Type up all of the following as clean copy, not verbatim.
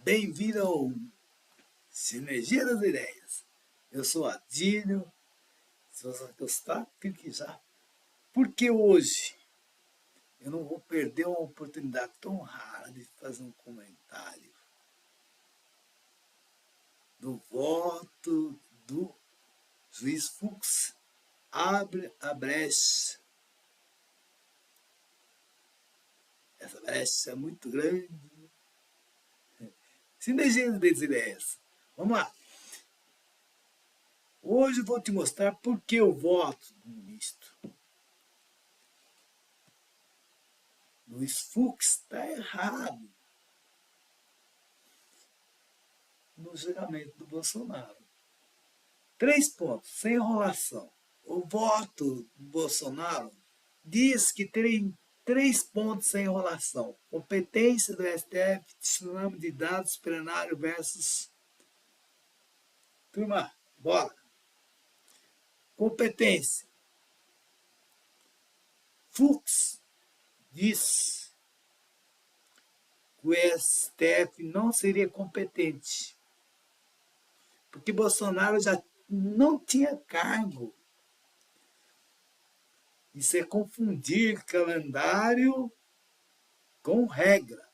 Bem-vindo ao Sinergia das Ideias. Eu sou Adílio. Se você gostar, clique já. Porque hoje eu não vou perder uma oportunidade tão rara de fazer um comentário do voto do juiz Fux. Abre a brecha. Essa brecha é muito grande. Sinergia das Ideias. Vamos lá. Hoje eu vou te mostrar por que eu voto no ministro. Luiz Fux está errado no julgamento do Bolsonaro. 3 pontos, sem enrolação. O voto do Bolsonaro diz que tem 3 pontos sem enrolação. Competência do STF, tsunami de dados, plenário versus... Turma, bora. Competência. Fux diz que o STF não seria competente, porque Bolsonaro já não tinha cargo. Isso é confundir calendário com regra.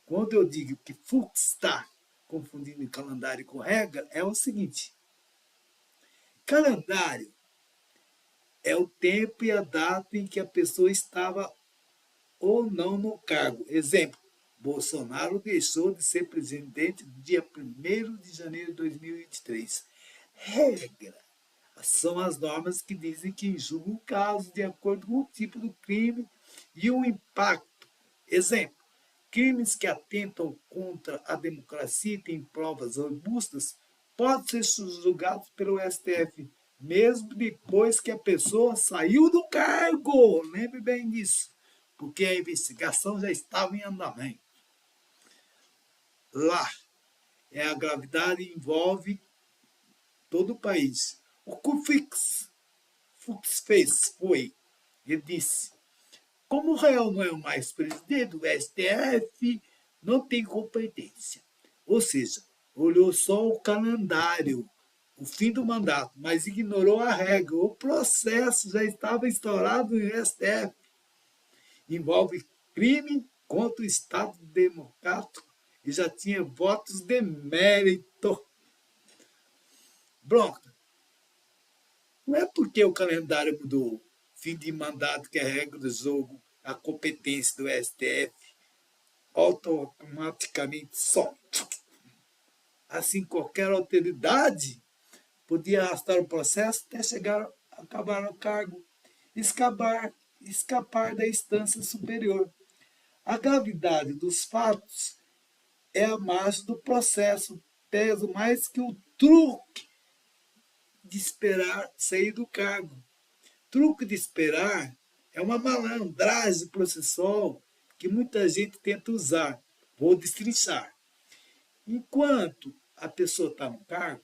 Quando eu digo que Fux está confundindo calendário com regra, é o seguinte: calendário é o tempo e a data em que a pessoa estava ou não no cargo. Exemplo, Bolsonaro deixou de ser presidente no dia 1º de janeiro de 2023. Regra são as normas que dizem que julgam o caso de acordo com o tipo do crime e o impacto. Exemplo, crimes que atentam contra a democracia e têm provas robustas podem ser julgados pelo STF, mesmo depois que a pessoa saiu do cargo. Lembre bem disso, porque a investigação já estava em andamento. Lá, a gravidade envolve todo o país. O que o Fux fez foi, ele disse, como o réu não é mais presidente do STF, não tem competência. Ou seja, olhou só o calendário, o fim do mandato, mas ignorou a regra. O processo já estava instaurado no STF. Envolve crime contra o Estado Democrático e já tinha votos de mérito. Bronca. Não é porque o calendário mudou, fim de mandato, que é a regra do jogo, a competência do STF automaticamente some. Assim, qualquer autoridade podia arrastar o processo até chegar a acabar no cargo, escapar da instância superior. A gravidade dos fatos é a margem do processo, pesa mais que o truque de esperar sair do cargo. Truque de esperar é uma malandragem processual que muita gente tenta usar. Vou destrinchar. Enquanto a pessoa está no cargo,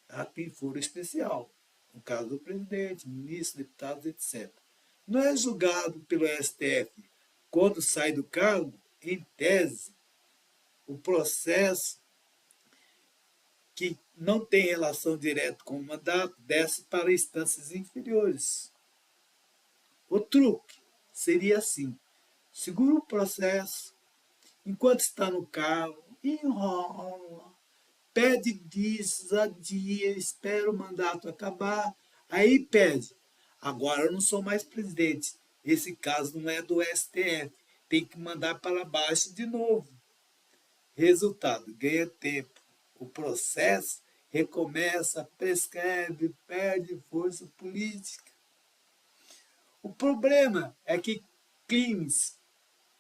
ela tem foro especial. No caso do presidente, ministro, deputados, etc. Não é julgado pelo STF. Quando sai do cargo, em tese, o processo que não tem relação direta com o mandato desce para instâncias inferiores. O truque seria assim: segura o processo, enquanto está no cargo, enrola, pede dias, adia, espera o mandato acabar, aí pede, agora eu não sou mais presidente, esse caso não é do STF, tem que mandar para baixo de novo. Resultado, ganha tempo. O processo recomeça, prescreve, perde força política. O problema é que crimes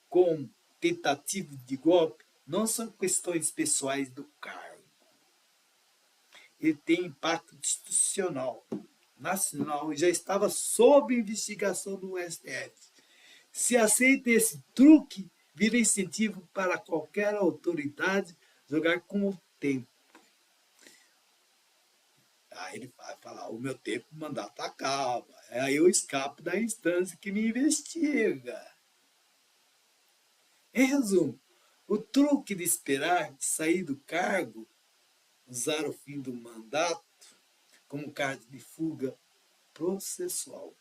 com tentativa de golpe não são questões pessoais do cargo. Ele tem impacto institucional, nacional e já estava sob investigação do STF. Se aceita esse truque, vira incentivo para qualquer autoridade jogar com o tempo. Aí ele vai falar, o meu tempo de mandato acaba. Aí eu escapo da instância que me investiga. Em resumo, O truque de esperar de sair do cargo, usar o fim do mandato como carta de fuga processual.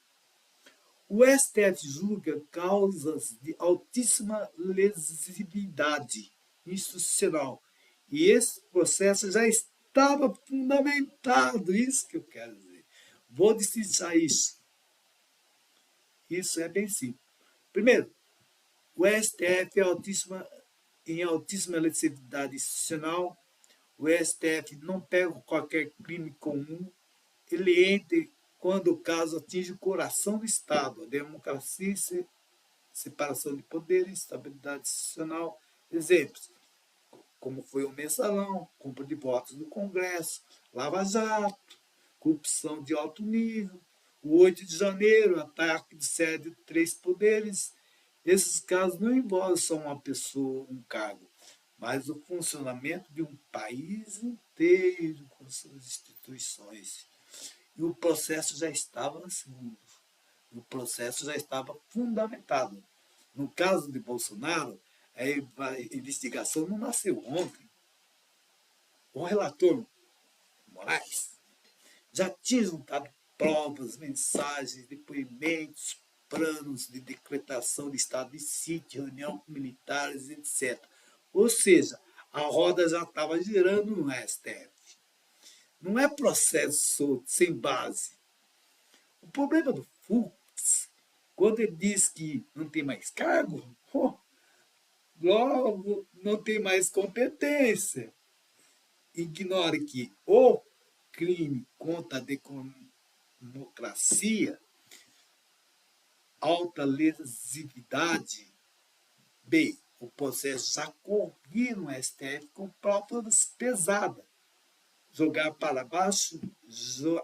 O STF julga causas de altíssima lesividade institucional e esse processo já estava fundamentado, isso que eu quero dizer. Vou destrinchar isso. Isso é bem simples. Primeiro, o STF em altíssima lesividade institucional. O STF não pega qualquer crime comum, ele entra quando o caso atinge o coração do Estado, a democracia, separação de poderes, estabilidade institucional. Exemplos, como foi o mensalão, compra de votos do Congresso, Lava Jato, corrupção de alto nível, o 8 de janeiro, ataque de sede de 3 poderes. Esses casos não envolvem só uma pessoa, um cargo, mas o funcionamento de um país inteiro com suas instituições. E o processo já estava seguro. O processo já estava fundamentado. No caso de Bolsonaro, a investigação não nasceu ontem. O relator Moraes já tinha juntado provas, mensagens, depoimentos, planos de decretação de estado de sítio, reunião com militares, etc. Ou seja, a roda já estava girando no STF. Não é processo solto, sem base. O problema do Fux, quando ele diz que não tem mais cargo, logo não tem mais competência. Ignore que o crime contra a democracia, alta lesividade, B, o processo já corria no STF com provas pesadas. Jogar para baixo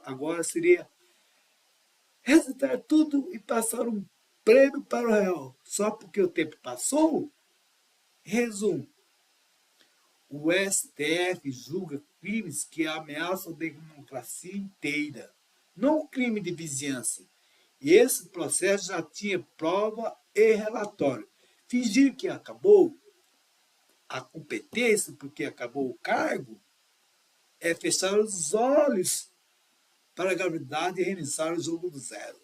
agora seria resetar tudo e passar um prêmio para o réu. Só porque o tempo passou? Resumo. O STF julga crimes que ameaçam a democracia inteira, não o crime de vizinhança. E esse processo já tinha prova e relatório. Fingir que acabou a competência porque acabou o cargo é fechar os olhos para a gravidade e reiniciar o jogo do zero.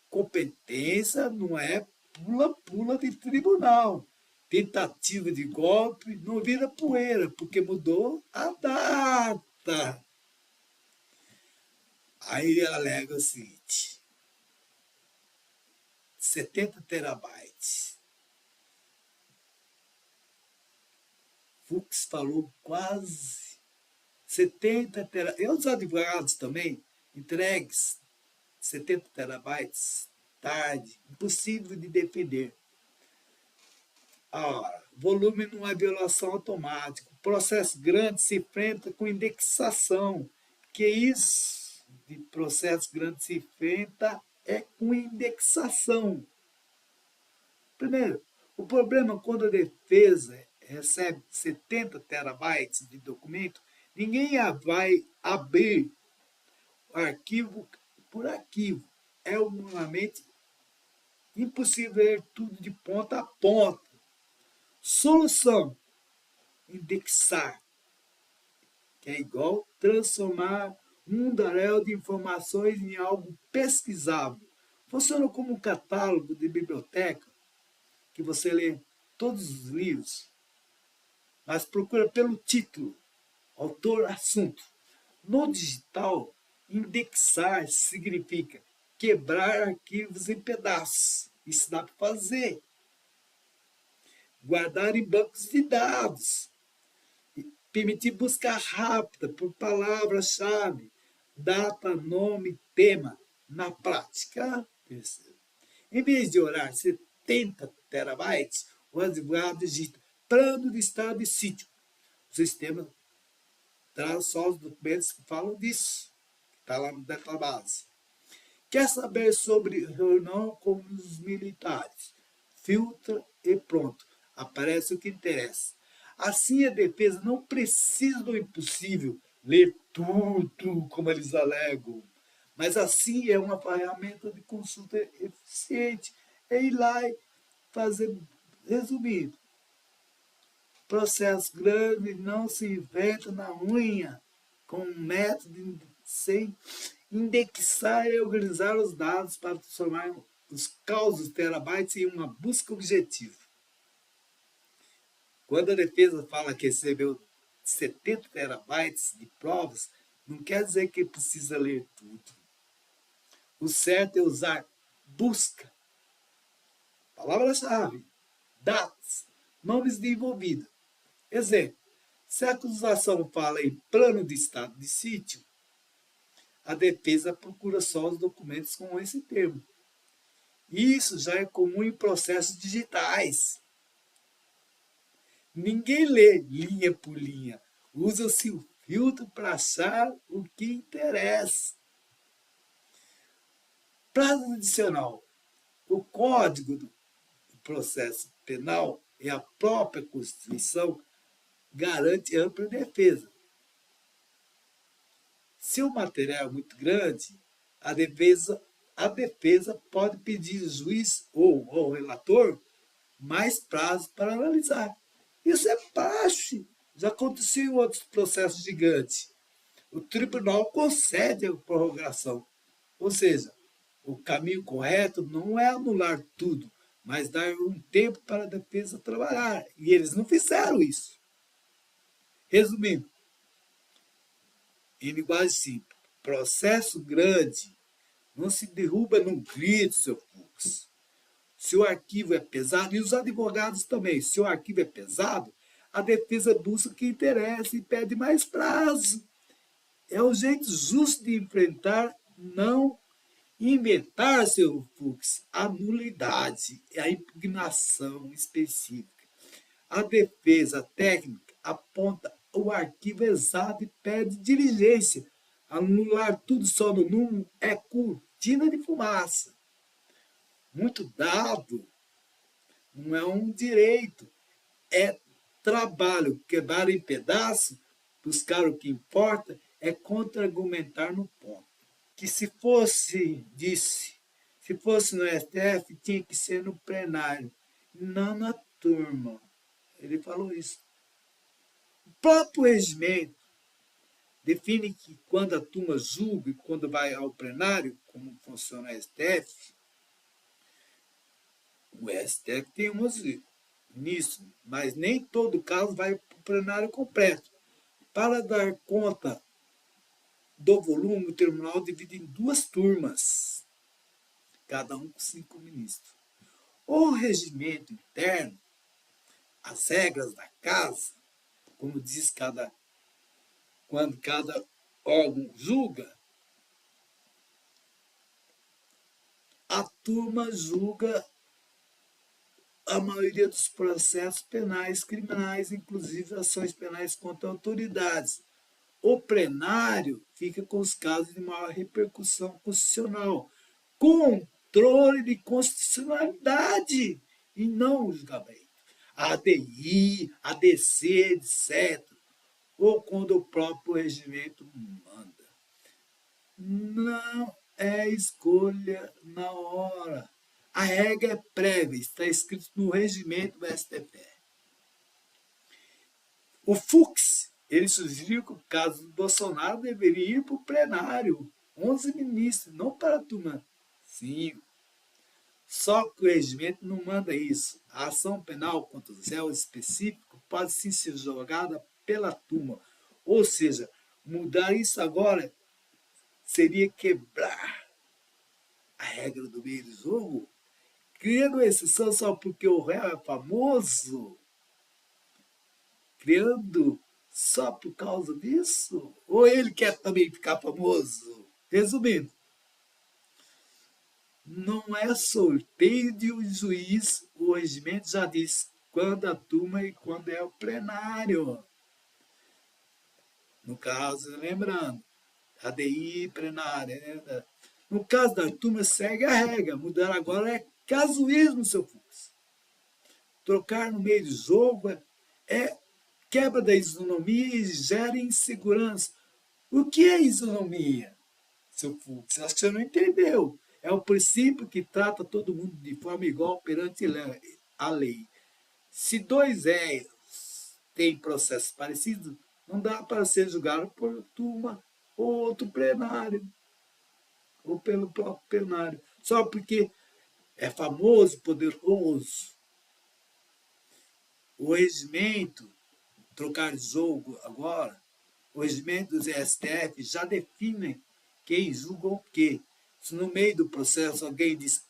Competência não é pula-pula de tribunal. Tentativa de golpe não vira poeira, porque mudou a data. Aí ele alega o seguinte: 70 terabytes. Fux falou quase 70 terabytes. E os advogados também, entregues 70 terabytes, tarde, impossível de defender. Ora, volume não é violação automática. O processo grande se enfrenta com indexação. Que isso de processo grande se enfrenta é com indexação. Primeiro, o problema quando a defesa recebe 70 terabytes de documento, ninguém vai abrir arquivo por arquivo. É humanamente impossível ler tudo de ponta a ponta. Solução: indexar, que é igual transformar um mundaréu de informações em algo pesquisável. Funciona como um catálogo de biblioteca, que você lê todos os livros, mas procura pelo título, autor, assunto. No digital, indexar significa quebrar arquivos em pedaços. Isso dá para fazer. Guardar em bancos de dados. Permitir busca rápida por palavra-chave, data, nome, tema. Na prática, em vez de orar 70 terabytes, o advogado digita plano de estado de sítio. O sistema traz só os documentos que falam disso. Está lá no database. Quer saber sobre reunião com os militares? Filtra e pronto. Aparece o que interessa. Assim, a defesa não precisa do impossível ler tudo, como eles alegam. Mas assim é uma ferramenta de consulta eficiente. é ir lá e fazer, resumindo, processo grande não se inventa na unha, com um método sem indexar e organizar os dados para transformar os causos terabytes em uma busca objetiva. Quando a defesa fala que recebeu 70 terabytes de provas, não quer dizer que precisa ler tudo. O certo é usar busca, palavra-chave, dados, nomes de envolvido. Exemplo, se a acusação fala em plano de estado de sítio, a defesa procura só os documentos com esse termo. Isso já é comum em processos digitais. Ninguém lê linha por linha. Usa-se o filtro para achar o que interessa. Prazo adicional. O Código do Processo Penal e a própria Constituição garante ampla defesa. Se o material é muito grande, a defesa pode pedir ao juiz ou ao relator mais prazo para analisar. Isso é praxe. Já aconteceu em outros processos gigantes. O tribunal concede a prorrogação. Ou seja, o caminho correto não é anular tudo, mas dar um tempo para a defesa trabalhar. E eles não fizeram isso. Resumindo, em linguagem simples, processo grande não se derruba num grito, seu Fux. Se o arquivo é pesado, e os advogados também, se o arquivo é pesado, a defesa busca o que interessa e pede mais prazo. É o jeito justo de enfrentar, não inventar, seu Fux, a nulidade e a impugnação específica. A defesa técnica aponta o arquivo exato e pede diligência. Anular tudo só no número é cortina de fumaça. Muito dado não é um direito, é trabalho. Quebrar em pedaços, buscar o que importa, é contra-argumentar no ponto. Que se fosse no STF, tinha que ser no plenário, não na turma. Ele falou isso. O próprio regimento define que quando a turma julga e quando vai ao plenário, como funciona o STF, o STF tem 11 ministros, mas nem todo caso vai para o plenário completo. Para dar conta do volume, o tribunal divide em 2 turmas, cada um com 5 ministros. O regimento interno, as regras da casa, como diz quando cada órgão julga, a turma julga a maioria dos processos penais, criminais, inclusive ações penais contra autoridades. O plenário fica com os casos de maior repercussão constitucional. Controle de constitucionalidade e não julgamento. ADI, ADC, etc. Ou quando o próprio regimento manda. Não é escolha na hora. A regra é prévia, está escrito no regimento do STF. O Fux, ele sugeriu que o caso do Bolsonaro deveria ir para o plenário. 11 ministros, não para a turma 5. Só que o regimento não manda isso. A ação penal contra o réu específico pode sim ser julgada pela turma. Ou seja, mudar isso agora seria quebrar a regra do meio do jogo, criando exceção só porque o réu é famoso, criando só por causa disso? Ou ele quer também ficar famoso? Resumindo, não é sorteio de um juiz, o regimento já diz quando a turma e quando é o plenário. No caso, lembrando, ADI plenária. Né? No caso da turma, segue a regra. Mudar agora é casuísmo, seu Fux. Trocar no meio do jogo é quebra da isonomia e gera insegurança. O que é isonomia, seu Fux? Acho que você não entendeu. É o princípio que trata todo mundo de forma igual perante a lei. Se dois réus têm processos parecidos, não dá para ser julgado por turma ou outro plenário, ou pelo próprio plenário. Só porque é famoso, poderoso. O regimento, trocar de jogo agora, o regimento do STF já define quem julga o quê. Se no meio do processo alguém diz,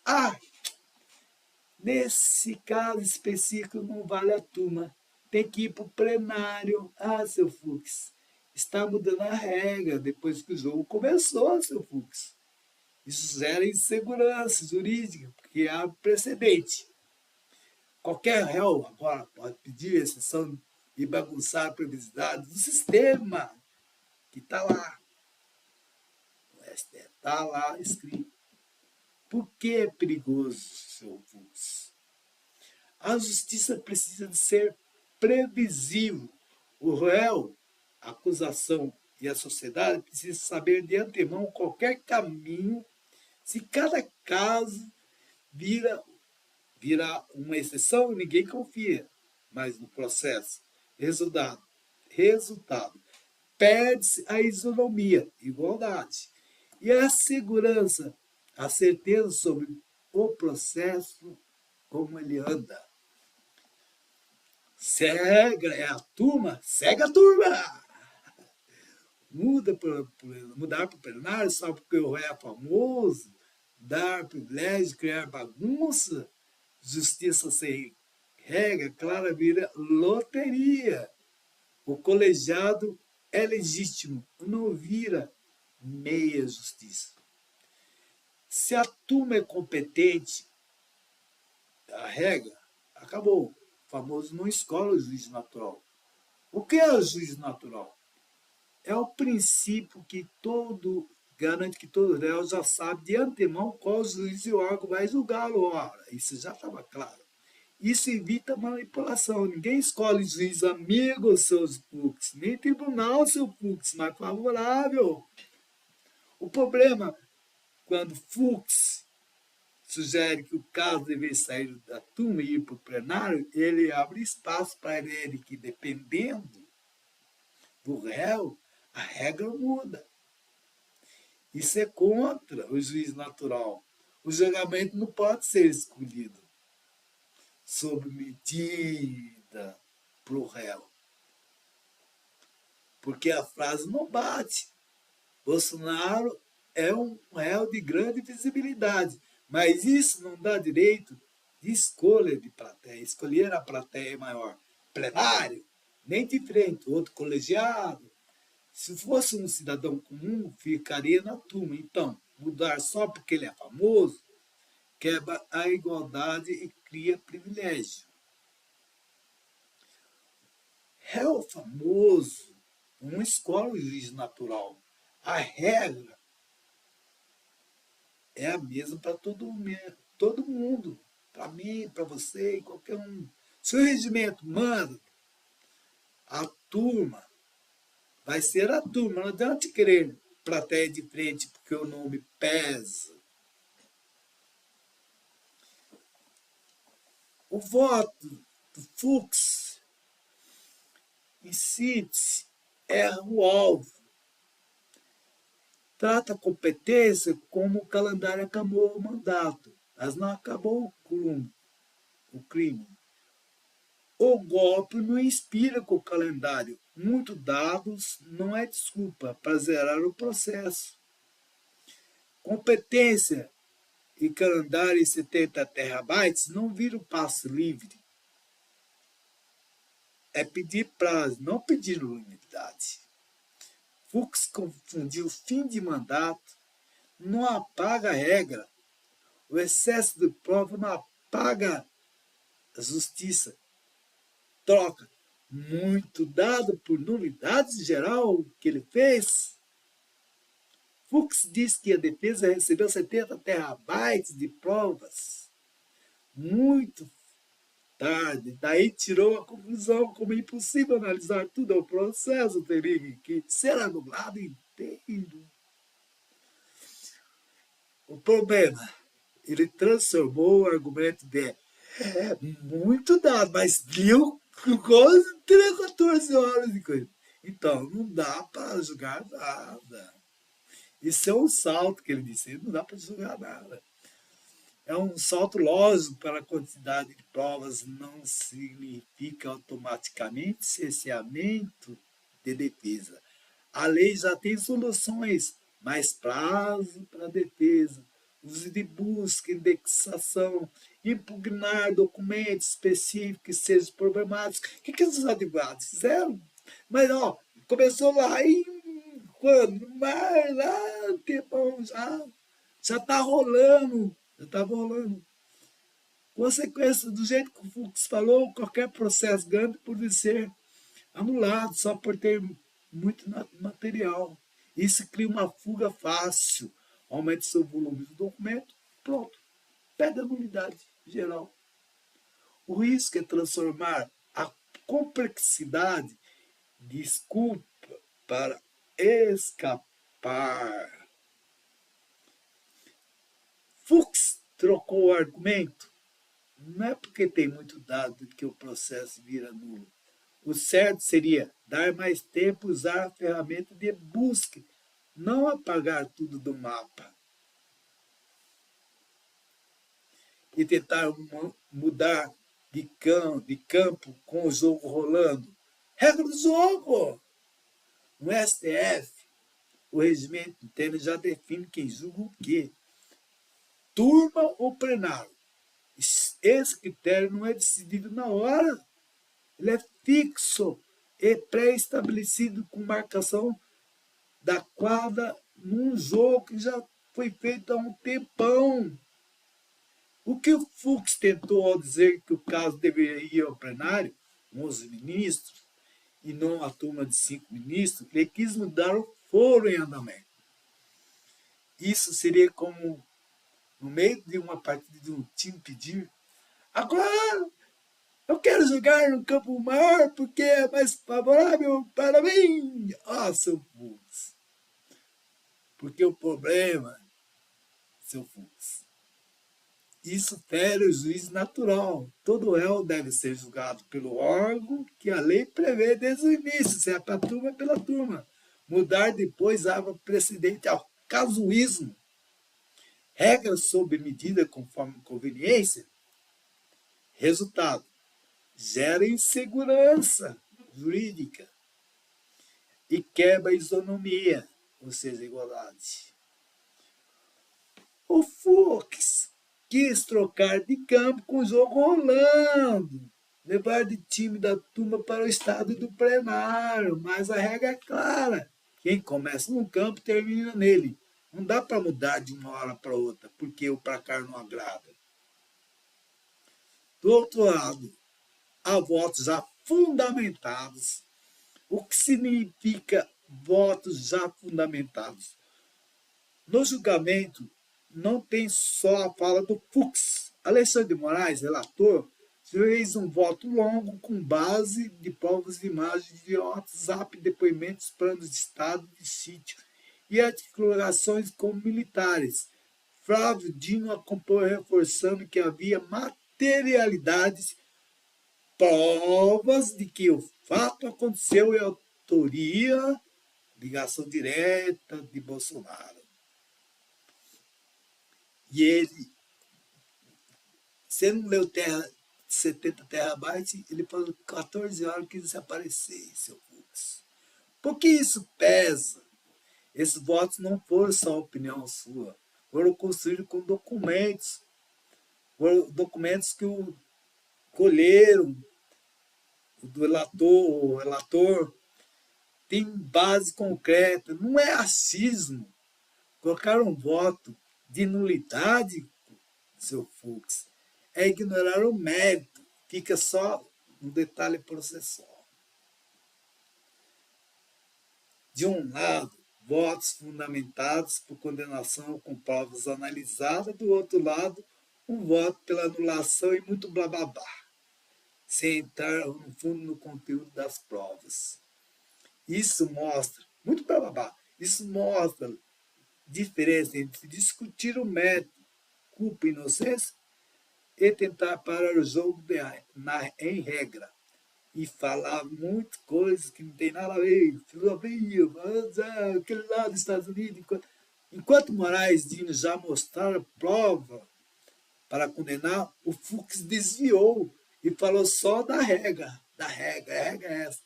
nesse caso específico não vale a turma, tem que ir para o plenário. Seu Fux, está mudando a regra depois que o jogo começou, seu Fux. Isso gera insegurança jurídica, porque há precedente. Qualquer réu agora pode pedir exceção e bagunçar a previsibilidade do sistema que está lá. O STF está lá escrito. Por que é perigoso, seu Fux? A justiça precisa de ser previsível. O réu, a acusação e a sociedade precisam saber de antemão qualquer caminho. Se cada caso vira uma exceção, ninguém confia mais no processo. Resultado perde-se a isonomia, igualdade. E a segurança, a certeza sobre o processo, como ele anda. Se a regra é a turma, segue a turma. Mudar para o plenário só porque o réu é famoso, dar privilégio, criar bagunça, justiça sem regra, clara, vira loteria. O colegiado é legítimo, não vira meia justiça. Se a turma é competente, a regra acabou. O famoso não escolhe o juiz natural. O que é o juiz natural? É o princípio que garante que todo réu já sabe de antemão qual juiz e órgão vai julgá-lo. Ora, isso já estava claro. Isso evita manipulação. Ninguém escolhe juiz amigo, seus Fux, nem tribunal, seu Fux, mais favorável. O problema, quando Fux sugere que o caso deve sair da turma e ir para o plenário, ele abre espaço para ele que, dependendo do réu, a regra muda. Isso é contra o juiz natural. O julgamento não pode ser escolhido sob medida para o réu. Porque a frase não bate. Bolsonaro é um réu de grande visibilidade, mas isso não dá direito de escolha de plateia. Escolher a plateia maior. Plenário, nem de frente, outro colegiado. Se fosse um cidadão comum, ficaria na turma. Então, mudar só porque ele é famoso quebra a igualdade e cria privilégio. Réu famoso não escolhe o juiz natural. A regra é a mesma para todo mundo. Para mim, para você e qualquer um. Se o regimento manda, a turma vai ser a turma. Não adianta querer plateia de frente porque o nome pesa. O voto do Fux, em síntese, é o alvo. Trata a competência como o calendário acabou o mandato, mas não acabou o crime. O golpe não inspira com o calendário. Muitos dados não é desculpa para zerar o processo. Competência e calendário em 70 terabytes não viram passe livre. É pedir prazo, não pedir unidade. Fux confundiu fim de mandato, não apaga a regra. O excesso de prova não apaga a justiça. Troca muito dado por nulidade geral que ele fez. Fux diz que a defesa recebeu 70 terabytes de provas. Muito tarde. Daí tirou a conclusão como é impossível analisar tudo. O processo teria que ser anulado inteiro. O problema, ele transformou o argumento de muito dado, mas deu quase 13, 14 horas de coisa. Então, não dá para julgar nada. Isso é um salto que ele disse, não dá para julgar nada. É um salto lógico para a quantidade de provas, não significa automaticamente cerceamento de defesa. A lei já tem soluções, mais prazo para a defesa, uso de busca, indexação, impugnar documentos específicos que sejam problemáticos. O que os advogados fizeram? Mas, ó, começou lá em quando? Mas lá, tempão já está rolando. Já estava rolando. Consequência, do jeito que o Fux falou, qualquer processo grande pode ser anulado só por ter muito material. Isso cria uma fuga fácil, aumenta seu volume do documento, pronto, perde a nulidade geral. O risco é transformar a complexidade de desculpa para escapar. Fux trocou o argumento. Não é porque tem muito dado que o processo vira nulo. O certo seria dar mais tempo, usar a ferramenta de busca, não apagar tudo do mapa. E tentar mudar de campo com o jogo rolando. Regra do jogo! No STF, o regimento interno já define quem julga o quê. Turma ou plenário. Esse critério não é decidido na hora. Ele é fixo e pré-estabelecido com marcação da quadra num jogo que já foi feito há um tempão. O que o Fux tentou ao dizer que o caso deveria ir ao plenário, 11 ministros, e não a turma de 5 ministros, ele quis mudar o foro em andamento. Isso seria como, no meio de uma partida de um time pedir, agora eu quero jogar no campo maior porque é mais favorável para mim. Seu Fux. Porque o problema, seu Fux, isso fere o juízo natural. Todo réu deve ser julgado pelo órgão que a lei prevê desde o início, se é para a turma, é pela turma. Mudar depois abre precedente ao casuísmo. Regras sob medida conforme conveniência. Resultado, gera insegurança jurídica e quebra a isonomia, ou seja, a igualdade. O Fux quis trocar de campo com o jogo rolando, levar de time da turma para o estado do plenário, mas a regra é clara. Quem começa no campo termina nele. Não dá para mudar de uma hora para outra, porque o placar não agrada. Do outro lado, há votos já fundamentados. O que significa votos já fundamentados? No julgamento, não tem só a fala do Fux. Alexandre de Moraes, relator, fez um voto longo com base de provas de imagens de WhatsApp, depoimentos, planos de estado de sítio e articulações com militares. Flávio Dino acompanhou reforçando que havia materialidades, provas de que o fato aconteceu e autoria, ligação direta de Bolsonaro. E ele, você não leu 70 terabytes, ele falou 14 horas que desaparecer, seu Fux. Por que isso pesa? Esses votos não foram só opinião sua, foram construídos com documentos, foram documentos que o colheram, o relator, tem base concreta, não é achismo. Colocar um voto de nulidade, seu Fux, é ignorar o mérito, fica só um detalhe processual. De um lado, votos fundamentados por condenação com provas analisadas, do outro lado, um voto pela anulação e muito blá blá blá, sem entrar no fundo no conteúdo das provas. Isso mostra, muito blá blá blá, isso mostra diferença entre discutir o mérito, culpa e inocência e tentar parar o jogo em regra. E falar muitas coisas que não tem nada a ver, filosofia, aquele lá dos Estados Unidos. Enquanto Moraes Dino já mostraram prova para condenar, o Fux desviou e falou só da regra. A regra é essa.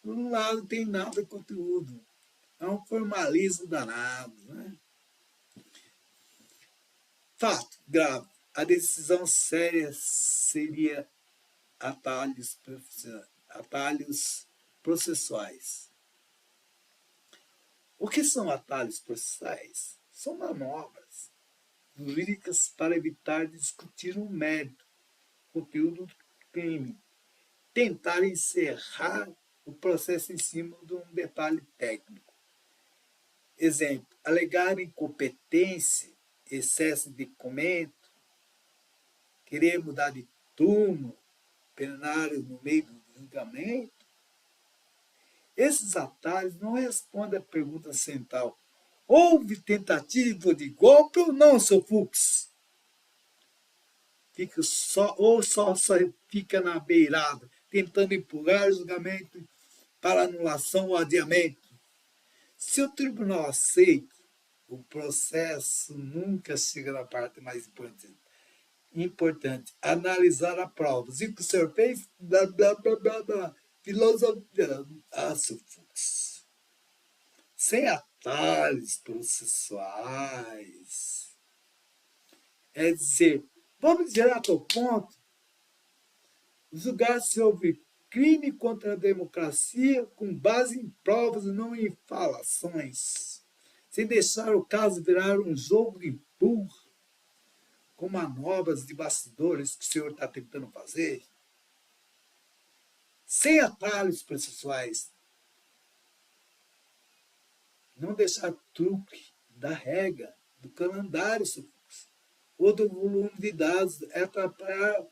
No lado não tem nada de conteúdo. É um formalismo danado. Né? Fato grave. A decisão séria seria atalhos processuais. O que são atalhos processuais? São manobras jurídicas para evitar discutir o mérito, conteúdo do crime, tentar encerrar o processo em cima de um detalhe técnico. Exemplo, alegar incompetência, excesso de documento, querer mudar de turno, plenário no meio do julgamento. Esses atalhos não respondem à pergunta central. Houve tentativa de golpe ou não, seu Fux? Só fica na beirada, tentando empurrar o julgamento para anulação ou adiamento. Se o tribunal aceita, o processo nunca chega na parte mais importante, analisar a prova. E o que o senhor fez? Blá, blá, blá, blá, blá. Filosofia. Seu Fux. Sem atalhos processuais. É dizer, vamos direto ao ponto, julgar se houve crime contra a democracia com base em provas e não em falações, sem deixar o caso virar um jogo de empurra, com manobras de bastidores que o senhor está tentando fazer, sem atalhos processuais, não deixar truque da regra, do calendário, ou do volume de dados, é atrapalhar.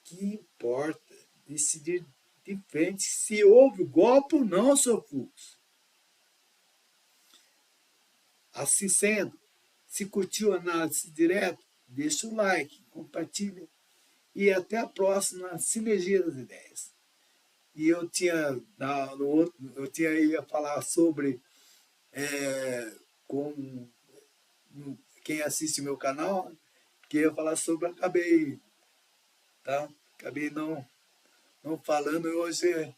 Que importa decidir de frente se houve golpe ou não, seu Fux. Assim sendo, se curtiu a análise direta, deixa o like, compartilha e até a próxima Sinergia das Ideias. E eu ia falar sobre quem assiste o meu canal, que ia falar sobre, acabei não falando hoje,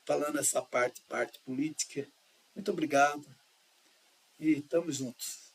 falando essa parte política. Muito obrigado e estamos juntos.